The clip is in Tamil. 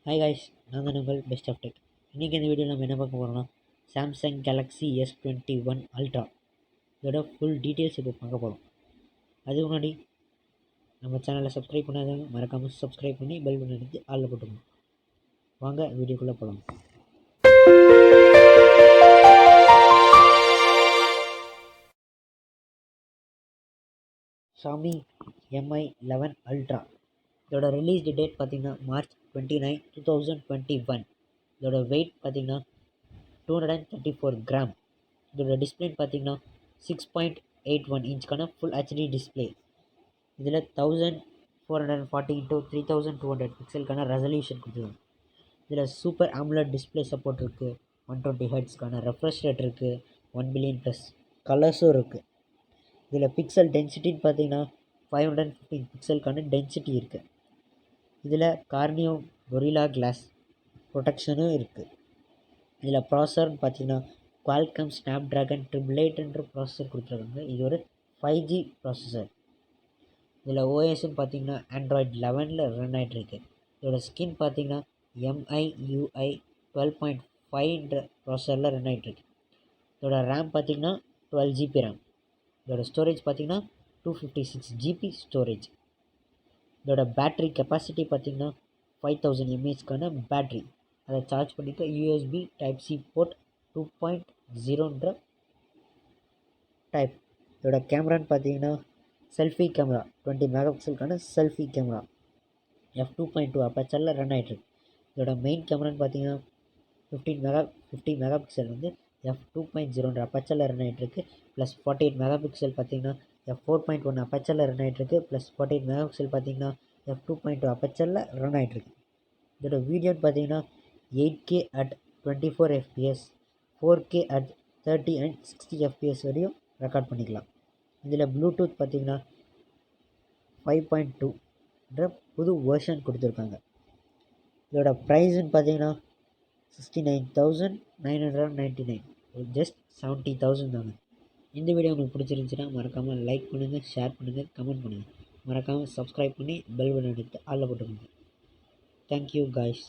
ஹாய் காய்ஸ், நான் தான் உங்கள் பெஸ்ட் ஆஃப் டெக். இன்றைக்கி இந்த வீடியோ நம்ம என்ன பார்க்க போகிறோம்னா சாம்சங் கேலக்ஸி S21 அல்ட்ரா இதோட ஃபுல் டீட்டெயில்ஸ் இப்போ பார்க்க போகிறோம். அதுக்கு முன்னாடி நம்ம சேனலை சப்ஸ்கிரைப் பண்ணாதவங்க மறக்காமல் சப்ஸ்கிரைப் பண்ணி பெல் பட்டன் எடுத்து ஆளில் போட்டுக்கணும். வாங்க வீடியோக்குள்ளே போகலாம். Xiaomi Mi 11 அல்ட்ரா இதோட ரிலீஸ் டேட் பார்த்திங்கன்னா March 29, 2021. இதோட வெயிட் பார்த்திங்கன்னா 234 கிராம். இதோட டிஸ்பிளே பார்த்திங்கன்னா 6.81 இன்ச்சுக்கான ஃபுல் ஹெச்டி டிஸ்பிளே. இதில் 1440 இன்ட்டு 3200 பிக்சலுக்கான ரெசல்யூஷன் கொடுத்துருக்காங்க. இதில் சூப்பர் AMOLED டிஸ்பிளே சப்போர்ட் இருக்குது. 120 ஹெர்ட்ஸ்க்கான ரெஃப்ரெஷ் ரேட் இருக்குது. 1 பில்லியன் ப்ளஸ் கலர்ஸும் இருக்குது. இதில் பிக்சல் டென்சிட்டின்னு பார்த்தீங்கன்னா 515 பிக்சலுக்கான டென்சிட்டி இருக்குது. இதில் கார்னியோ கொரில்லா கிளாஸ் ப்ரொடெக்ஷனும் இருக்குது. இதில் ப்ராசர்னு பார்த்தீங்கன்னா Qualcomm Snapdragon 888 ப்ராசஸர் கொடுத்துருக்காங்க. இது ஒரு 5G ப்ராசஸர். இதில் ஓஎஸ்ன்னு பார்த்தீங்கன்னா Android 11 ரன் ஆகிட்டுருக்கு. இதோட ஸ்கின் பார்த்தீங்கன்னா MIUI 12.5 ப்ராசஸரில் ரன் ஆகிட்டுருக்கு. இதோட ரேம் பார்த்தீங்கன்னா 12 GB ரேம். இதோட ஸ்டோரேஜ் பார்த்தீங்கன்னா 256 GB ஸ்டோரேஜ். இதோட பேட்ரி கெப்பாசிட்டி பார்த்தீங்கன்னா 5000 mAhக்கான பேட்ரி. அதை சார்ஜ் பண்ணிக்க USB Type-C போர்ட் 2.0ன்ற டைப். இதோட கேமரான்னு பார்த்தீங்கன்னா செல்ஃபி கேமரா 20 மெகா பிக்சலுக்கான செல்ஃபி கேமரா f2.2 அப்பச்சரில் ரன் ஆகிட்டுருக்கு. இதோட மெயின் கேமரான்னு பார்த்தீங்கன்னா 50 மெகா பிக்சல் வந்து f2.0ன்ற அப்பச்சரில் ரன் ஆகிட்டுருக்கு. ப்ளஸ் 48 மெகா பிக்சல் பார்த்தீங்கன்னா f4.1 அப்பச்சரில் ரன் ஆகிட்டுருக்கு. ப்ளஸ் 48 மெகா பிக்சல் பார்த்தீங்கன்னா f2.2 அப்பச்சரில் ரன் ஆகிட்டுருக்கு. இதோட வீடியோன்னு பார்த்தீங்கன்னா 8K at 24 fps, 4K at 30 and 60 fps வரையும் ரெக்கார்ட் பண்ணிக்கலாம். இதில் ப்ளூடூத் பார்த்தீங்கன்னா 5.2ன்ற புது வேர்ஷன் கொடுத்துருக்காங்க. இதோட ப்ரைஸுன்னு பார்த்தீங்கன்னா 69,999, ஜஸ்ட் 70,000 தாங்க. இந்த வீடியோ உங்களுக்கு பிடிச்சிருந்துச்சுன்னா மறக்காமல் லைக் பண்ணுங்கள், ஷேர் பண்ணுங்கள், கமெண்ட் பண்ணுங்கள். மறக்காமல் சப்ஸ்கிரைப் பண்ணி பெல் பட்டன் எடுத்து ஆளில் போட்டுக்கோங்க. Thank you guys.